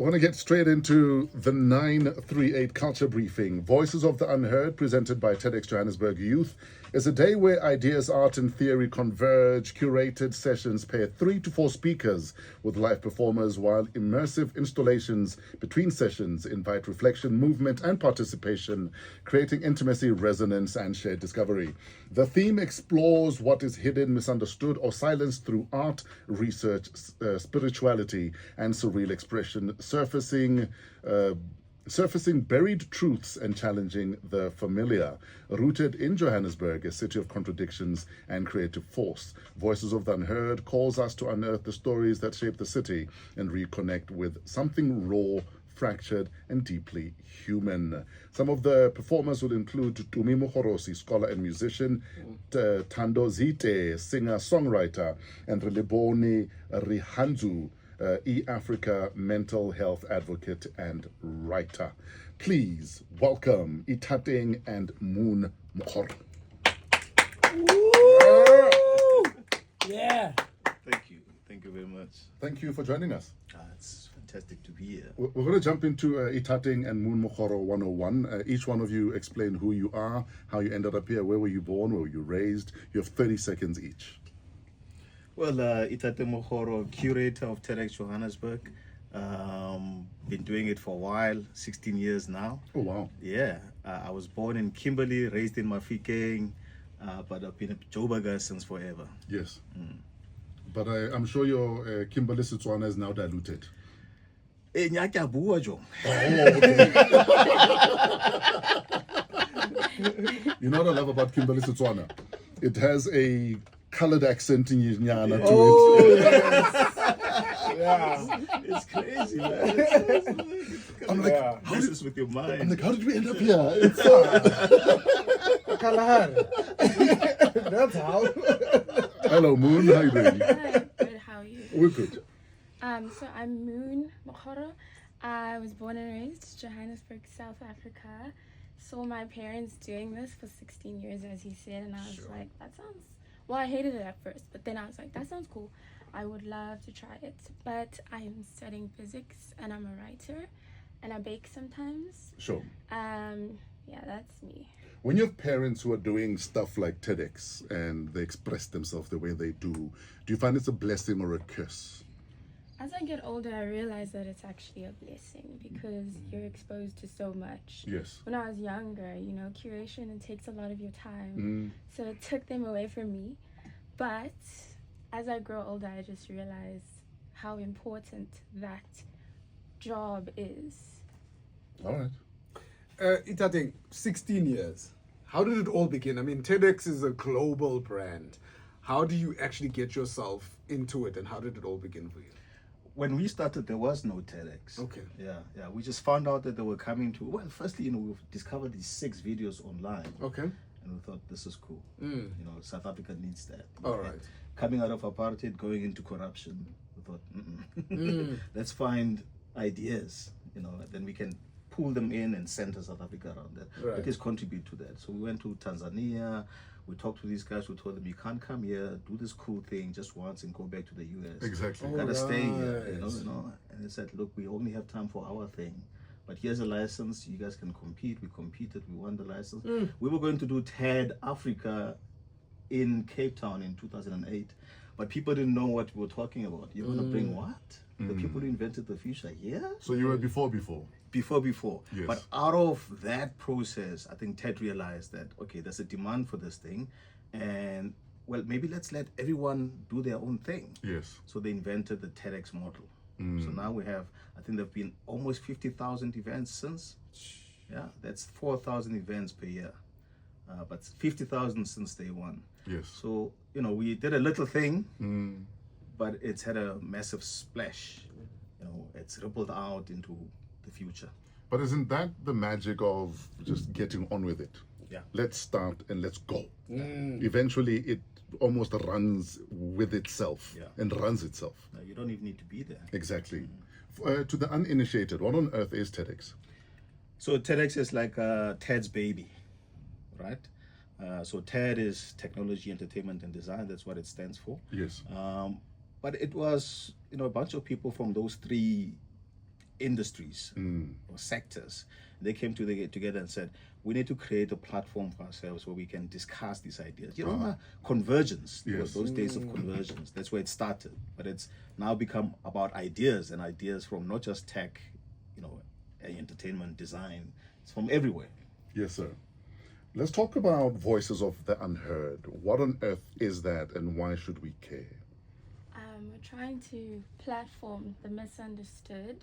We're going to get straight into the 938 Culture Briefing. Voices of the Unheard, presented by TEDxJohannesburgYouth, is a day where ideas, art and theory converge. Curated sessions pair 3 to 4 speakers with live performers, while immersive installations between sessions invite reflection, movement and participation, creating intimacy, resonance and shared discovery. The theme explores what is hidden, misunderstood or silenced through art, research, spirituality and surreal expression, surfacing buried truths and challenging the familiar. Rooted in Johannesburg, a city of contradictions and creative force, Voices of the Unheard calls us to unearth the stories that shape the city and reconnect with something raw, fractured and deeply human. Some of the performers will include Moon Mokgoro, scholar and musician, Thando Zite, singer-songwriter, and Releboni Rihanzu, E-Africa mental health advocate and writer. Please welcome Ithateng and Moon Mokgoro. Yeah. Thank you very much. Thank you for joining us. It's fantastic to be here. We're going to jump into Ithateng and Moon Mokgoro 101. Each one of you explain who you are, how you ended up here, where were you born, where were you raised. You have 30 seconds each. Well, Ithateng Mokgoro, curator of TEDx Johannesburg. Been doing it for a while, 16 years now. Oh, wow. Yeah, I was born in Kimberley, raised in Mafikeng, but I've been a Joburger since forever. Yes. But I'm sure your Kimberley Setswana is now diluted. You Oh, okay. You know what I love about Kimberley Setswana? It has a colored accent in Nyana to it. Yeah. It's crazy, man. I'm like, How is this with your mind? I'm like, how did we end up here? It's, Kalahari. That's how. Hello, Moon. How you doing? Hi, good. How are you? We're good. So I'm Moon Mokgoro. I was born and raised Johannesburg, South Africa. Saw my parents doing this for 16 years, as he said, and I was like, that sounds. Well, I hated it at first, but then I was like, that sounds cool. I would love to try it. But I'm studying physics, and I'm a writer, and I bake sometimes. Sure. Yeah, that's me. When you have parents who are doing stuff like TEDx and they express themselves the way they do you find it's a blessing or a curse? As I get older, I realize that it's actually a blessing because you're exposed to so much. Yes. When I was younger, curation, it takes a lot of your time. So it took them away from me. But as I grow older, I just realize how important that job is. All right. Ithateng, 16 years. How did it all begin? I mean, TEDx is a global brand. How do you actually get yourself into it, and how did it all begin for you? When we started, there was no TEDx. Okay. Yeah. We just found out that they were coming to. Well, firstly, we've discovered these 6 videos online. Okay. And we thought this is cool. South Africa needs that. All right. Coming out of apartheid, going into corruption, we thought, let's find ideas. Then we can pull them in and center South Africa around that. Right. Let us contribute to that. So we went to Tanzania. We talked to these guys. We told them, you can't come here, do this cool thing just once and go back to the US. Exactly. You gotta stay here. Right. And they said, look, we only have time for our thing. But here's a license. You guys can compete. We competed. We won the license. We were going to do TED Africa in Cape Town in 2008. But people didn't know what we were talking about. You're going to bring what? The people who invented the future here? So you were before? Before. Yes. But out of that process, I think TED realized that, okay, there's a demand for this thing. And, well, maybe let's let everyone do their own thing. Yes. So they invented the TEDx model. So now we have, I think there have been almost 50,000 events since. Yeah, that's 4,000 events per year. But 50,000 since day one. Yes. So, we did a little thing, but it's had a massive splash. It's rippled out into the future. But isn't that the magic of just getting on with it? Yeah. Let's start and let's go. Eventually, it almost runs with itself and runs itself. Now, you don't even need to be there. Exactly. To the uninitiated, what on earth is TEDx? So TEDx is like TED's baby, right? So TED is technology, entertainment, and design. That's what it stands for. Yes. But it was, a bunch of people from those 3 industries or sectors. They came together and said, we need to create a platform for ourselves where we can discuss these ideas. You know, convergence, Yes. those days of convergence, that's where it started. But it's now become about ideas, and ideas from not just tech, you know, entertainment, design. It's from everywhere. Yes, sir. Let's talk about Voices of the Unheard. What on earth is that, and why should we care? We're trying to platform the misunderstood.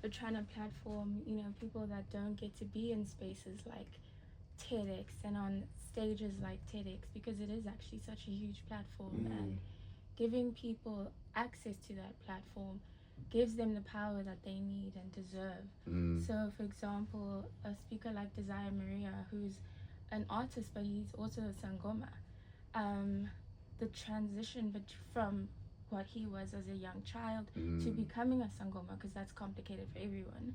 We're trying to platform, you know, people that don't get to be in spaces like TEDx and on stages like TEDx, because it is actually such a huge platform, and giving people access to that platform gives them the power that they need and deserve. So, for example, a speaker like Desire Maria, who's an artist, but he's also a sangoma. The transition from what he was as a young child to becoming a sangoma, because that's complicated for everyone,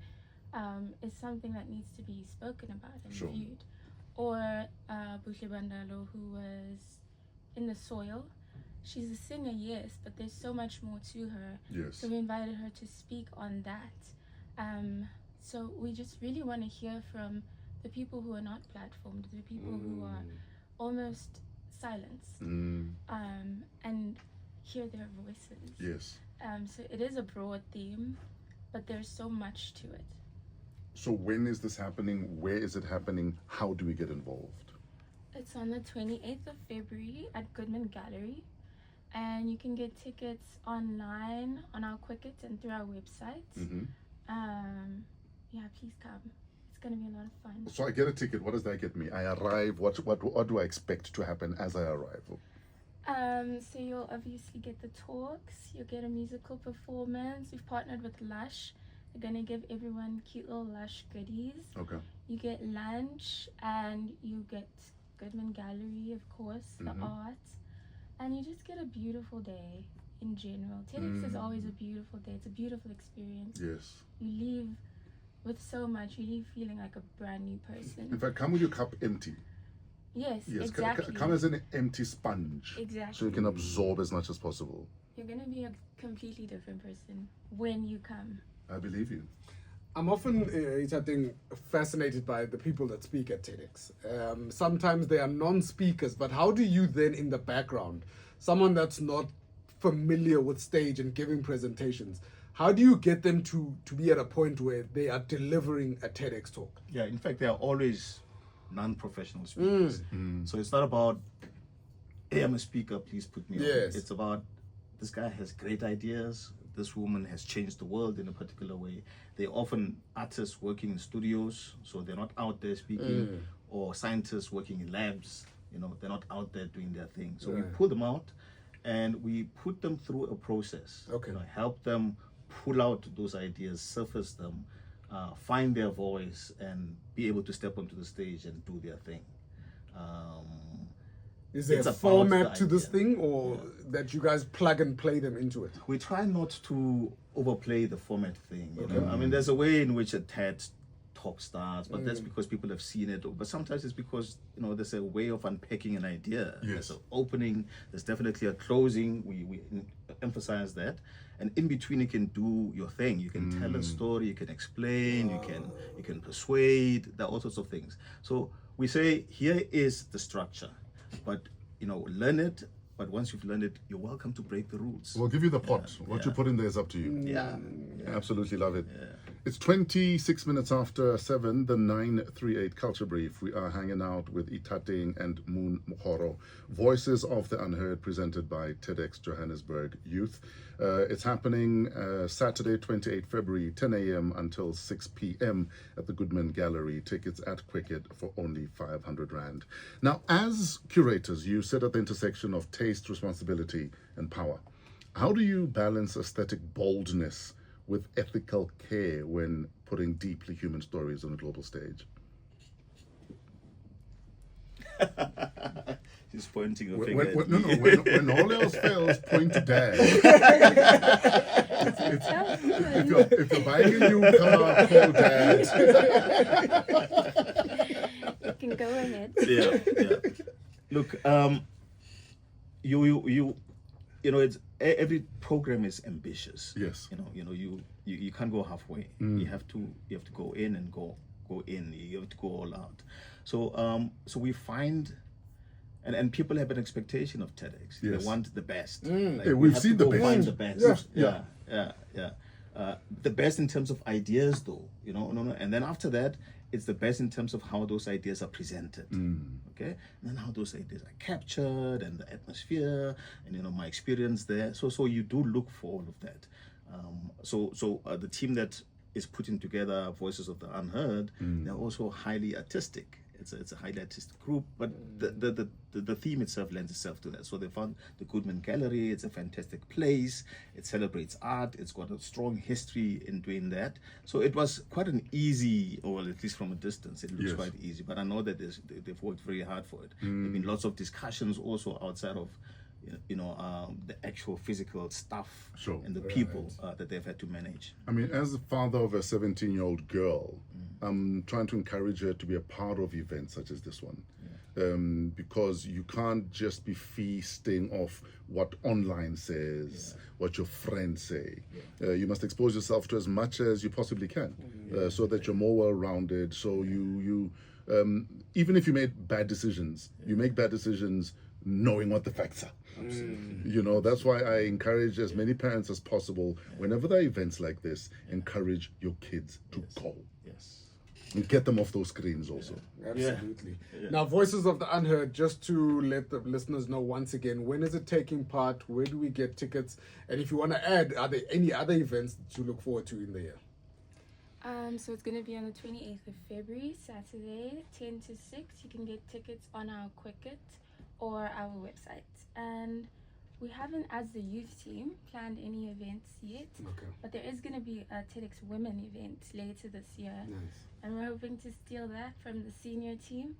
is something that needs to be spoken about and viewed. Or Buhle Bandalo, who was in the soil. She's a singer, yes, but there's so much more to her. Yes. So we invited her to speak on that. So we just really want to hear from the people who are not platformed, the people who are almost silenced, and hear their voices. Yes. So it is a broad theme, but there's so much to it. So when is this happening? Where is it happening? How do we get involved? It's on the 28th of February at Goodman Gallery, and you can get tickets online on our Quicket and through our website. Yeah, please come. It's gonna be a lot of fun. So I get a ticket. What does that get me? I arrive. What do I expect to happen as I arrive? So you'll obviously get the talks. You'll get a musical performance. We've partnered with Lush. They're gonna give everyone cute little Lush goodies. Okay. You get lunch, and you get Goodman Gallery, of course, the art, and you just get a beautiful day in general. TEDx is always a beautiful day. It's a beautiful experience. Yes. You leave with so much. You leave feeling like a brand new person. In fact, come with your cup empty. Yes, Yes. exactly. Come as an empty sponge. Exactly. So you can absorb as much as possible. You're gonna be a completely different person when you come. I believe you. I'm often, Ithateng, fascinated by the people that speak at TEDx. Sometimes they are non-speakers, but how do you then, in the background, someone that's not familiar with stage and giving presentations, how do you get them to be at a point where they are delivering a TEDx talk? Yeah, in fact, they are always non-professional speakers. So it's not about, hey, I'm a speaker, please put me on. Yes. It's about, this guy has great ideas. This woman has changed the world in a particular way. They're often artists working in studios, so they're not out there speaking, or scientists working in labs. You know, they're not out there doing their thing. So we pull them out, and we put them through a process. Okay. You know, help them pull out those ideas, surface them, find their voice, and be able to step onto the stage and do their thing. Is there It's a about format the to this idea. thing, or that you guys plug and play them into it? We try not to overplay the format thing. You know? I mean, there's a way in which a TED talk starts, but that's because people have seen it. But sometimes it's because, you know, there's a way of unpacking an idea. Yes. There's an opening. There's definitely a closing. We emphasize that. And in between, you can do your thing. You can tell a story. You can explain. You can persuade. There are all sorts of things. So we say, here is the structure, but, you know, learn it. But once you've learned it, you're welcome to break the rules. We'll give you the pot. What you put in there is up to you. Yeah. Absolutely love it. It's 26 minutes after 7, the 938 Culture Brief. We are hanging out with Ithateng and Moon Mokgoro, Voices of the Unheard, presented by TEDxJohannesburgYouth. It's happening Saturday, 28 February, 10 a.m. until 6 p.m. at the Goodman Gallery. Tickets at Quicket for only 500 Rand. Now, as curators, you sit at the intersection of taste, responsibility, and power. How do you balance aesthetic boldness with ethical care when putting deeply human stories on a global stage? He's pointing a When, finger. when all else fails, point to Dad. if you're buying a new car, call Dad. You can go ahead. Yeah. Look, you know, it's every program is ambitious. Yes. You can't go halfway. You have to go in and go in. You have to go all out. So we find. And people have an expectation of TEDx. Yes. They want the best. Hey, we've seen the best. Find the best. Yeah. The best in terms of ideas, though. And then after that, it's the best in terms of how those ideas are presented. Okay, and then how those ideas are captured, and the atmosphere, and my experience there. So you do look for all of that. So the team that is putting together Voices of the Unheard, they're also highly artistic. It's a highly artistic group, but the theme itself lends itself to that. So they found the Goodman Gallery. It's a fantastic place. It celebrates art. It's got a strong history in doing that. So it was quite an easy, or at least from a distance, it looks quite easy. But I know that they've worked very hard for it. There've been lots of discussions also outside of the actual physical stuff and the people that they've had to manage. I mean, as the father of a 17-year-old girl, I'm trying to encourage her to be a part of events such as this one. Because you can't just be feasting off what online says, what your friends say. You must expose yourself to as much as you possibly can, so that you're more well-rounded. So you even if you made bad decisions, you make bad decisions knowing what the facts are. That's why I encourage as many parents as possible, whenever there are events like this, encourage your kids to go. And get them off those screens also. Absolutely. Now, Voices of the Unheard, just to let the listeners know once again, when is it taking part? Where do we get tickets? And if you want to add, are there any other events to look forward to in the year? So it's going to be on the 28th of February, Saturday, 10 to 6. You can get tickets on our Quicket or our website. And we haven't, as the youth team, planned any events yet. But there is going to be a TEDx Women event later this year. And we're hoping to steal that from the senior team.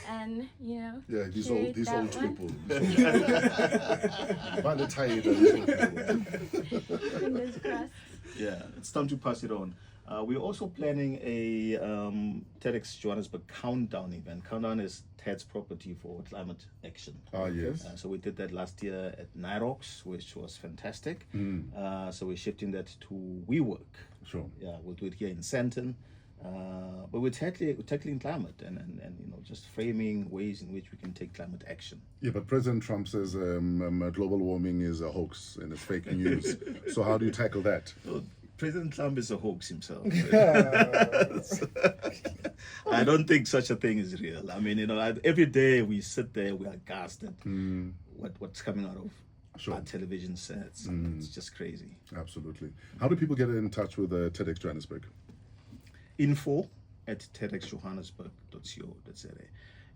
And, these curate old that one. people. By the time Fingers crossed. Yeah, it's time to pass it on. We're also planning a TEDx Johannesburg countdown event. Countdown is TED's property for climate action. Yes. So we did that last year at Nirox, which was fantastic. So we're shifting that to WeWork. Sure. Yeah, we'll do it here in Sandton. But we're tackling climate and just framing ways in which we can take climate action. Yeah, but President Trump says global warming is a hoax and it's fake news. So how do you tackle that? Well, President Trump is a hoax himself. I don't think such a thing is real. I mean, every day we sit there, we are aghast at what's coming out of our television sets. It's just crazy. Absolutely. How do people get in touch with TEDx Johannesburg? info@TEDxJohannesburg.co.za.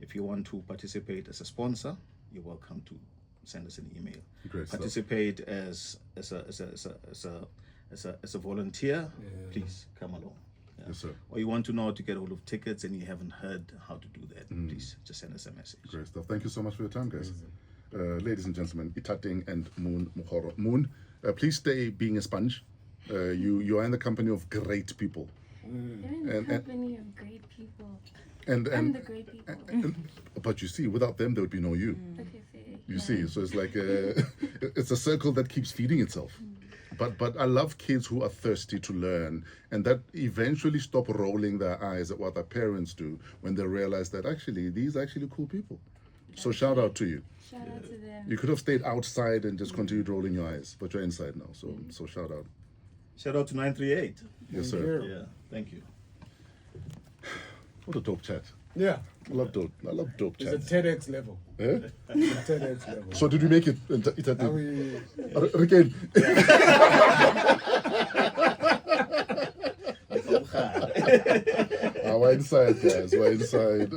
If you want to participate as a sponsor, you're welcome to send us an email. Great Participate as a volunteer, please come along. Yes, sir. Or you want to know how to get hold of tickets and you haven't heard how to do that, please just send us a message. Great stuff. Thank you so much for your time, guys. Ladies and gentlemen, Ithateng and Moon Mokgoro. Moon, please stay being a sponge. You are in the company of great people. You're in the company of great people. And I'm the great people. But you see, without them, there would be no you. Okay, fair. You see, so it's like it's a circle that keeps feeding itself. But I love kids who are thirsty to learn and that eventually stop rolling their eyes at what their parents do when they realize that actually these are actually cool people. So shout out to you. Shout out to them. You could have stayed outside and just continued rolling your eyes, but you're inside now. So shout out. Shout out to 938. Yes, sir. Yeah, thank you. What a dope chat. Yeah. I love dope chat. It's a TEDx level. Eh? TEDx level. So did we make it? Are we... Again. We're inside, guys. We're inside.